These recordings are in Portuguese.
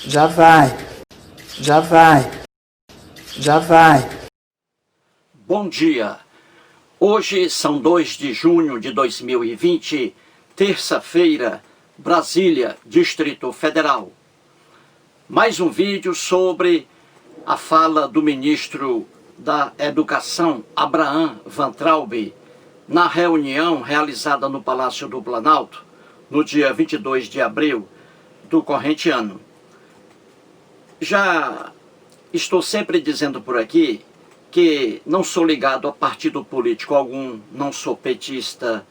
Já vai, já vai, já vai. Bom dia. Hoje são 2 de junho de 2020, terça-feira, Brasília, Distrito Federal. Mais um vídeo sobre a fala do ministro da Educação, Abraham Weintraub, na reunião realizada no Palácio do Planalto, no dia 22 de abril do corrente ano. Já estou sempre dizendo por aqui que não sou ligado a partido político algum, não sou petista,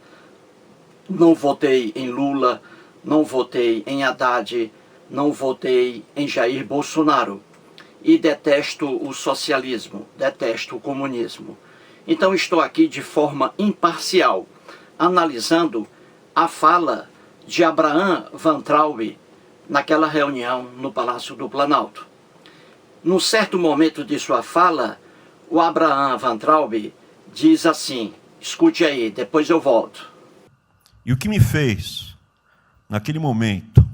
não votei em Lula, não votei em Haddad, não votei em Jair Bolsonaro. E detesto o socialismo, detesto o comunismo. Então estou aqui de forma imparcial, analisando a fala de Abraham Weintraub naquela reunião no Palácio do Planalto. Num certo momento de sua fala, o Abraham Weintraub diz assim, escute aí, depois eu volto. E o que me fez, naquele momento,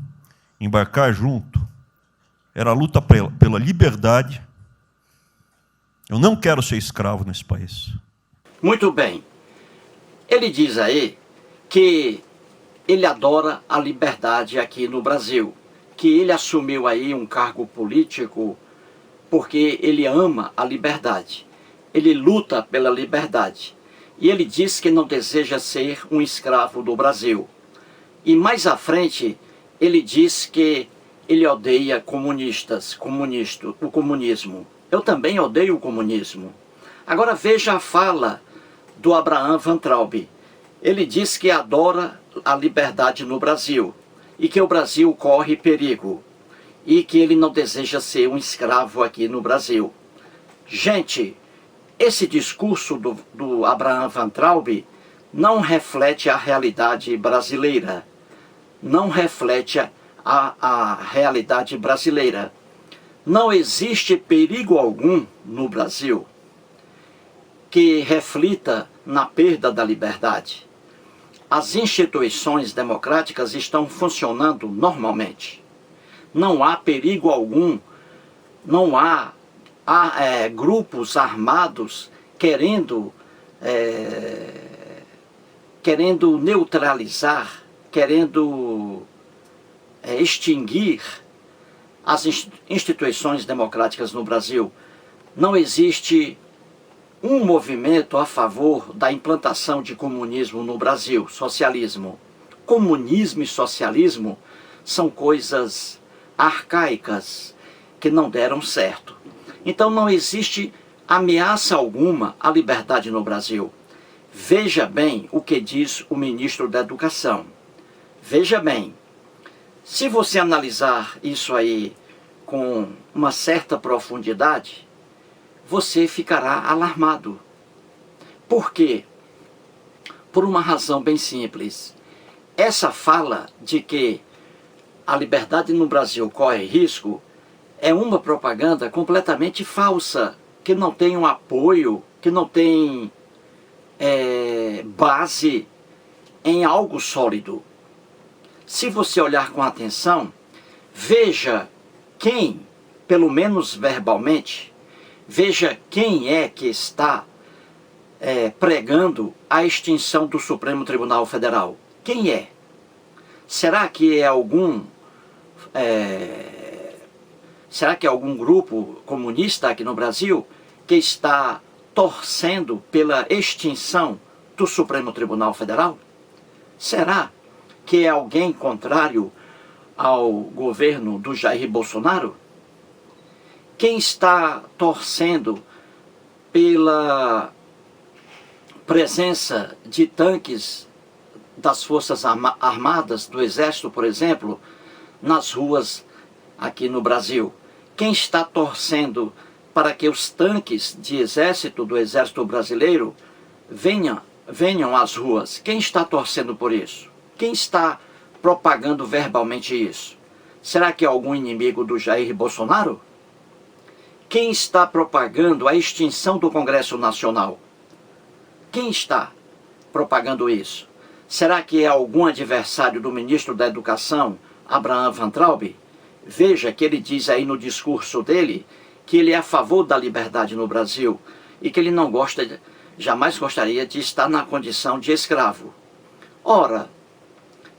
embarcar junto, era a luta pela liberdade. Eu não quero ser escravo nesse país. Muito bem. Ele diz aí que ele adora a liberdade aqui no Brasil, que ele assumiu aí um cargo político porque ele ama a liberdade. Ele luta pela liberdade. E ele diz que não deseja ser um escravo do Brasil. E mais à frente, ele diz que ele odeia comunistas, o comunismo. Eu também odeio o comunismo. Agora veja a fala do Abraham Weintraub. Ele diz que adora a liberdade no Brasil e que o Brasil corre perigo e que ele não deseja ser um escravo aqui no Brasil. Gente, esse discurso do Abraham Weintraub não reflete a realidade brasileira. Não reflete a realidade brasileira. Não existe perigo algum no Brasil que reflita na perda da liberdade. As instituições democráticas estão funcionando normalmente. Não há perigo algum, não há grupos armados querendo neutralizar, querendo extinguir as instituições democráticas no Brasil. Não existe um movimento a favor da implantação de comunismo no Brasil, socialismo. Comunismo e socialismo são coisas arcaicas que não deram certo. Então não existe ameaça alguma à liberdade no Brasil. Veja bem o que diz o ministro da Educação. Veja bem, se você analisar isso aí com uma certa profundidade, você ficará alarmado. Por quê? Por uma razão bem simples. Essa fala de que a liberdade no Brasil corre risco é uma propaganda completamente falsa, que não tem um apoio, que não tem base em algo sólido. Se você olhar com atenção, veja quem, pelo menos verbalmente, veja quem é que está pregando a extinção do Supremo Tribunal Federal. Quem é? Será que é algum grupo comunista aqui no Brasil que está torcendo pela extinção do Supremo Tribunal Federal? Será que é alguém contrário ao governo do Jair Bolsonaro? Quem está torcendo pela presença de tanques das Forças Armadas, do Exército, por exemplo, nas ruas aqui no Brasil? Quem está torcendo para que os tanques de exército, do Exército Brasileiro, venham às ruas? Quem está torcendo por isso? Quem está propagando verbalmente isso? Será que é algum inimigo do Jair Bolsonaro? Quem está propagando a extinção do Congresso Nacional? Quem está propagando isso? Será que é algum adversário do ministro da Educação, Abraham Weintraub? Veja que ele diz aí no discurso dele que ele é a favor da liberdade no Brasil e que ele não gosta, jamais gostaria de estar na condição de escravo. Ora,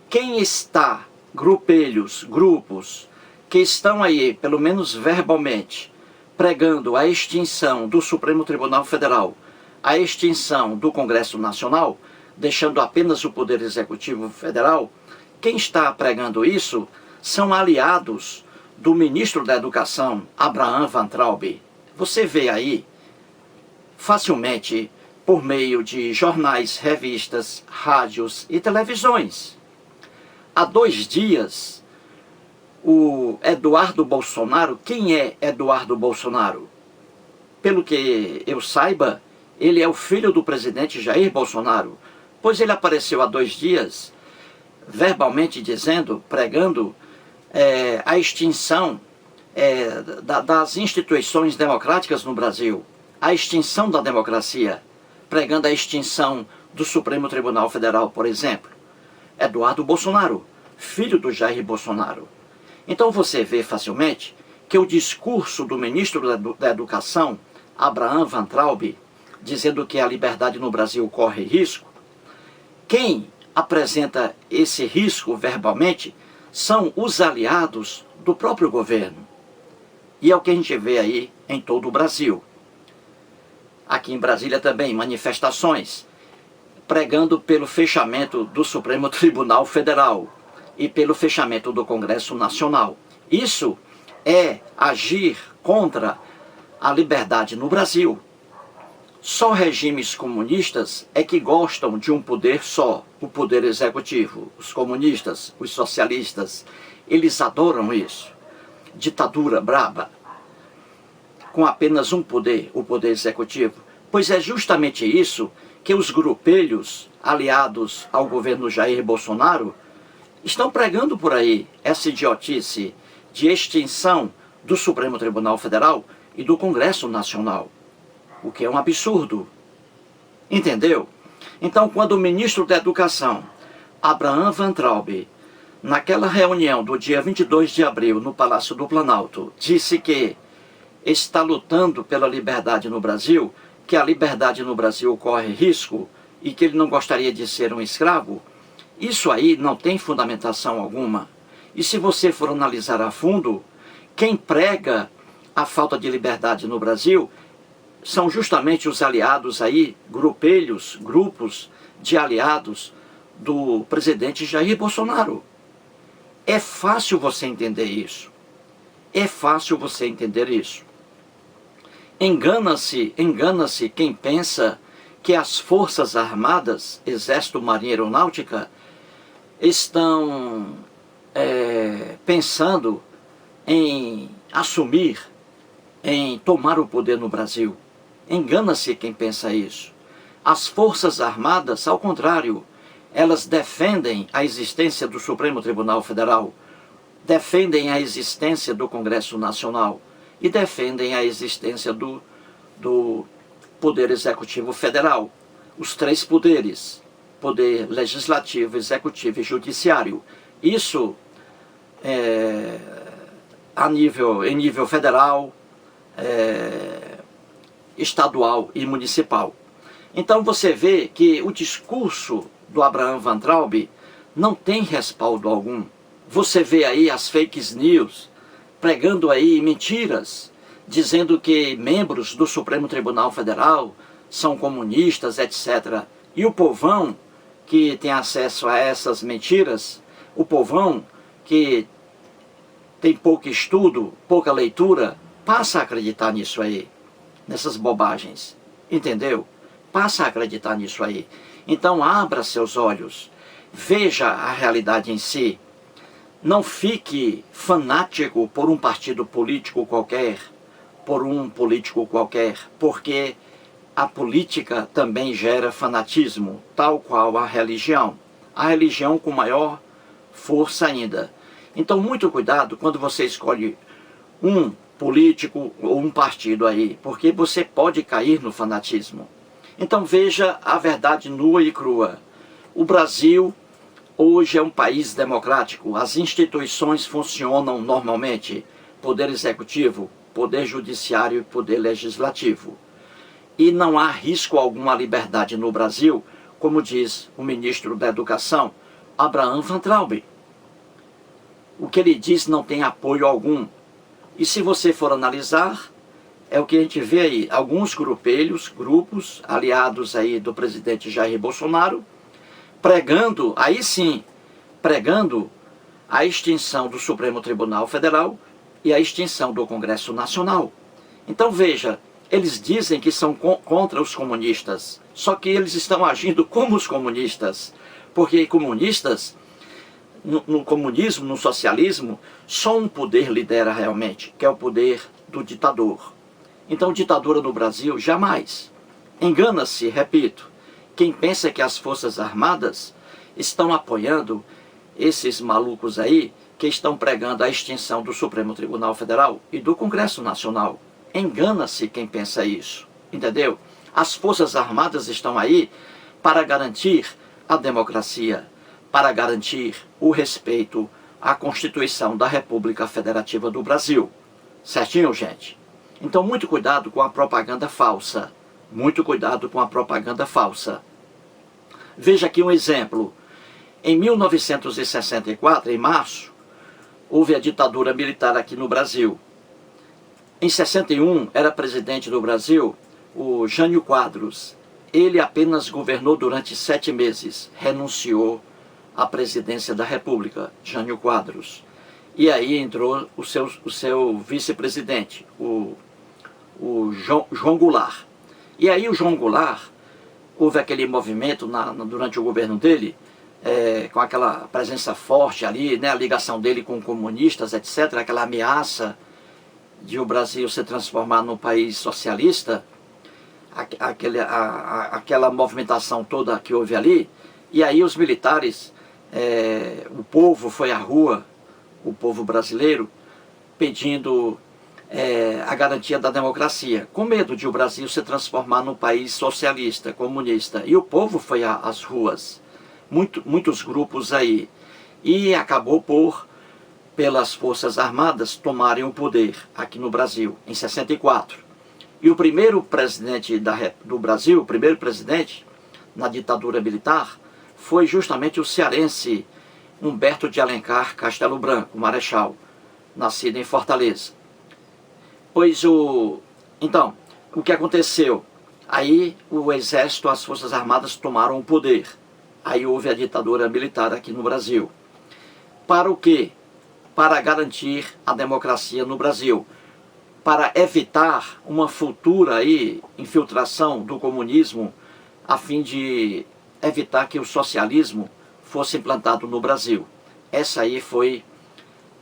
quem está, grupos, que estão aí, pelo menos verbalmente, pregando a extinção do Supremo Tribunal Federal, a extinção do Congresso Nacional, deixando apenas o Poder Executivo Federal, quem está pregando isso são aliados do ministro da Educação, Abraham Weintraub. Você vê aí, facilmente, por meio de jornais, revistas, rádios e televisões. Há 2 dias, o Eduardo Bolsonaro, quem é Eduardo Bolsonaro? Pelo que eu saiba, ele é o filho do presidente Jair Bolsonaro, pois ele apareceu há 2 dias, verbalmente dizendo, pregando a extinção das instituições democráticas no Brasil, a extinção da democracia, pregando a extinção do Supremo Tribunal Federal, por exemplo. Eduardo Bolsonaro, filho do Jair Bolsonaro. Então você vê facilmente que o discurso do ministro da Educação, Abraham Weintraub, dizendo que a liberdade no Brasil corre risco, quem apresenta esse risco verbalmente são os aliados do próprio governo. E é o que a gente vê aí em todo o Brasil. Aqui em Brasília também, manifestações pregando pelo fechamento do Supremo Tribunal Federal e pelo fechamento do Congresso Nacional. Isso é agir contra a liberdade no Brasil. Só regimes comunistas é que gostam de um poder só, o poder executivo. Os comunistas, os socialistas, eles adoram isso. Ditadura braba, com apenas um poder, o poder executivo. Pois é justamente isso que os grupelhos aliados ao governo Jair Bolsonaro estão pregando por aí, essa idiotice de extinção do Supremo Tribunal Federal e do Congresso Nacional, o que é um absurdo. Entendeu? Então, quando o ministro da Educação, Abraham Weintraub, naquela reunião do dia 22 de abril no Palácio do Planalto, disse que está lutando pela liberdade no Brasil, que a liberdade no Brasil corre risco e que ele não gostaria de ser um escravo, isso aí não tem fundamentação alguma. E se você for analisar a fundo, quem prega a falta de liberdade no Brasil são justamente os aliados aí, grupos de aliados do presidente Jair Bolsonaro. É fácil você entender isso. É fácil você entender isso. Engana-se quem pensa que as Forças Armadas, Exército, Marinha e Aeronáutica, estão pensando em assumir, em tomar o poder no Brasil. Engana-se quem pensa isso. As Forças Armadas, ao contrário, elas defendem a existência do Supremo Tribunal Federal, defendem a existência do Congresso Nacional e defendem a existência do Poder Executivo Federal. Os 3 poderes, Poder Legislativo, Executivo e Judiciário. Isso em nível federal, estadual e municipal. Então você vê que o discurso do Abraham Weintraub não tem respaldo algum. Você vê aí as fake news pregando aí mentiras, dizendo que membros do Supremo Tribunal Federal são comunistas, etc. E o povão que tem acesso a essas mentiras, o povão que tem pouco estudo, pouca leitura, passa a acreditar nisso aí, nessas bobagens, entendeu? Passa a acreditar nisso aí. Então abra seus olhos, veja a realidade em si. Não fique fanático por um partido político qualquer, por um político qualquer, porque a política também gera fanatismo, tal qual a religião. A religião com maior força ainda. Então muito cuidado quando você escolhe um político ou um partido aí, porque você pode cair no fanatismo. Então veja a verdade nua e crua. O Brasil Hoje é um país democrático, as instituições funcionam normalmente, poder executivo, poder judiciário e poder legislativo. E não há risco algum à liberdade no Brasil, como diz o ministro da Educação, Abraham Van Traub. O que ele diz não tem apoio algum. E se você for analisar, é o que a gente vê aí, alguns grupos aliados aí do presidente Jair Bolsonaro, pregando, aí sim, pregando a extinção do Supremo Tribunal Federal e a extinção do Congresso Nacional. Então veja, eles dizem que são contra os comunistas, só que eles estão agindo como os comunistas, porque comunistas, no comunismo, no socialismo, só um poder lidera realmente, que é o poder do ditador. Então ditadura no Brasil, jamais. Engana-se, repito, quem pensa que as Forças Armadas estão apoiando esses malucos aí que estão pregando a extinção do Supremo Tribunal Federal e do Congresso Nacional. Engana-se quem pensa isso, entendeu? As Forças Armadas estão aí para garantir a democracia, para garantir o respeito à Constituição da República Federativa do Brasil. Certinho, gente? Então, muito cuidado com a propaganda falsa. Muito cuidado com a propaganda falsa. Veja aqui um exemplo. Em 1964, em março, houve a ditadura militar aqui no Brasil. Em 61, era presidente do Brasil o Jânio Quadros. Ele apenas governou durante 7 meses, renunciou à presidência da República, Jânio Quadros. E aí entrou o seu vice-presidente, o João Goulart. E aí o João Goulart, houve aquele movimento durante o governo dele, com aquela presença forte ali, né, a ligação dele com comunistas, etc., aquela ameaça de o Brasil se transformar num país socialista, aquela movimentação toda que houve ali, e aí os militares, o povo foi à rua, o povo brasileiro, pedindo a garantia da democracia, com medo de o Brasil se transformar num país socialista, comunista. E o povo foi às ruas, muitos grupos aí, e acabou pelas Forças Armadas tomarem o poder aqui no Brasil, em 64. E o primeiro presidente do Brasil, o primeiro presidente na ditadura militar, foi justamente o cearense Humberto de Alencar Castelo Branco, marechal, nascido em Fortaleza. Então, o que aconteceu? Aí o Exército, as Forças Armadas tomaram o poder. Aí houve a ditadura militar aqui no Brasil. Para o quê? Para garantir a democracia no Brasil. Para evitar uma futura infiltração do comunismo, a fim de evitar que o socialismo fosse implantado no Brasil. Essa aí foi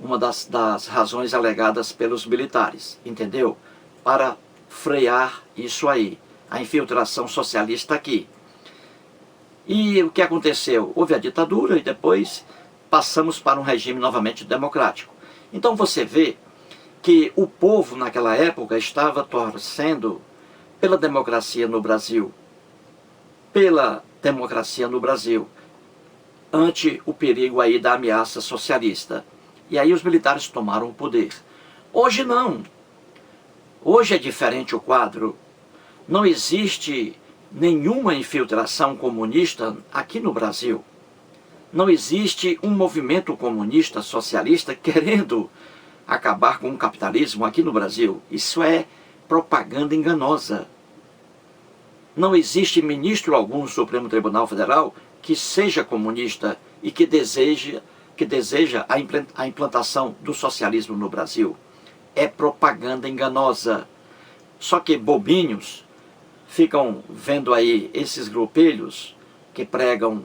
uma das razões alegadas pelos militares, entendeu? Para frear isso aí, a infiltração socialista aqui. E o que aconteceu? Houve a ditadura e depois passamos para um regime novamente democrático. Então você vê que o povo naquela época estava torcendo pela democracia no Brasil. Pela democracia no Brasil, ante o perigo aí da ameaça socialista. E aí os militares tomaram o poder. Hoje não. Hoje é diferente o quadro. Não existe nenhuma infiltração comunista aqui no Brasil. Não existe um movimento comunista socialista querendo acabar com o capitalismo aqui no Brasil. Isso é propaganda enganosa. Não existe ministro algum no Supremo Tribunal Federal que seja comunista e que deseja a implantação do socialismo no Brasil. É propaganda enganosa. Só que bobinhos ficam vendo aí esses grupelhos que pregam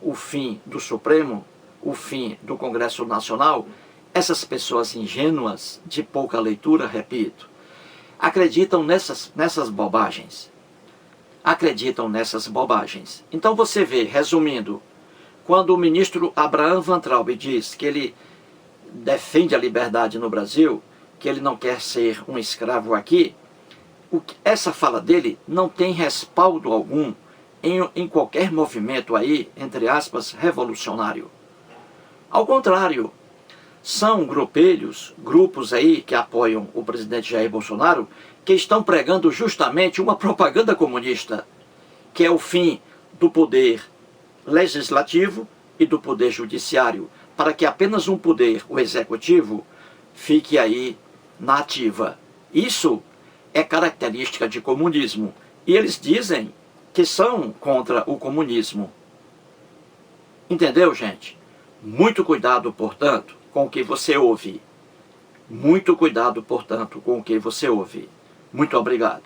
o fim do Supremo, o fim do Congresso Nacional. Essas pessoas ingênuas, de pouca leitura, repito, acreditam nessas bobagens. Acreditam nessas bobagens. Então você vê, resumindo, quando o ministro Abraham Van Traub diz que ele defende a liberdade no Brasil, que ele não quer ser um escravo aqui, essa fala dele não tem respaldo algum em qualquer movimento aí, entre aspas, revolucionário. Ao contrário, são grupos aí que apoiam o presidente Jair Bolsonaro, que estão pregando justamente uma propaganda comunista, que é o fim do poder legislativo e do poder judiciário, para que apenas um poder, o executivo, fique aí na ativa. Isso é característica de comunismo. E eles dizem que são contra o comunismo. Entendeu, gente? Muito cuidado, portanto, com o que você ouve. Muito cuidado, portanto, com o que você ouve. Muito obrigado.